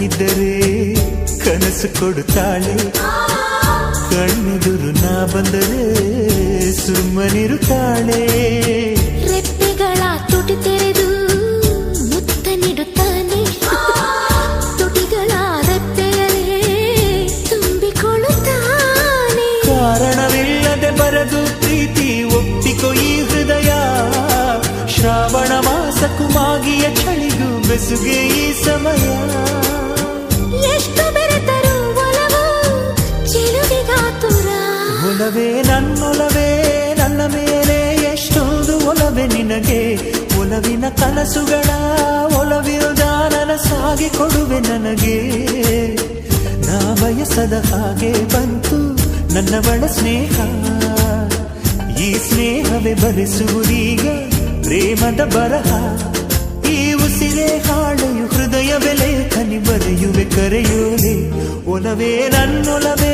ಇದ್ದರೆ ಕನಸು ಕೊಡುತ್ತಾಳೆ, ಕಣ್ಣೆದುರು ನಾ ಬಂದರೆ ಸುಮ್ಮನಿರುತ್ತಾಳೆ. ರೆಪ್ಪೆಗಳ ತುಟಿ ತೆರೆದು ಮುತ್ತ ನೀಡುತ್ತಾನೆ, ತುಟಿಗಳ ರೆಪ್ಪೆಯಲ್ಲೇ ತುಂಬಿಕೊಳ್ಳುತ್ತಾನೆ. ಕಾರಣವಿಲ್ಲದೆ ಬರದು ಪ್ರೀತಿ ಒಪ್ಪಿಕೊ ಈ ಹೃದಯ, ಶ್ರಾವಣ ಮಾಸಕ್ಕೂ ಮಾಗಿಯ ಚಳಿಗೂ ಬೆಸುಗೆ ಈ ಸಮಯ. ಎಷ್ಟು ಬೆರೆತರೂ ಒಲವು ಚೆಲುವಿಗಾತುರ. ಒಲವೇ ನನ್ನೊಲವೇ ನನ್ನ ಮೇಲೆ ಎಷ್ಟೊಂದು ಒಲವೇ ನಿನಗೆ, ಒಲವಿನ ಕನಸುಗಳ ಒಲವಿರುದ ನನಸಾಗಿ ಕೊಡುವೆ ನನಗೆ. ನಾ ಬಯಸದ ಹಾಗೆ ಬಂತು ನನ್ನವಳ ಸ್ನೇಹ, ಈ ಸ್ನೇಹವೇ ಬರೆಸುವುದೀಗ ಪ್ರೇಮದ ಬರಹ. ಈ ಉಸಿರೇ ಹಾಳೆಯು ಹೃದಯ ಬೆಲೆ ಕನಿ ಬರೆಯುವೆ ಕರೆಯೋಲೆ. ಒಲವೇ ನನ್ನೊಲವೇ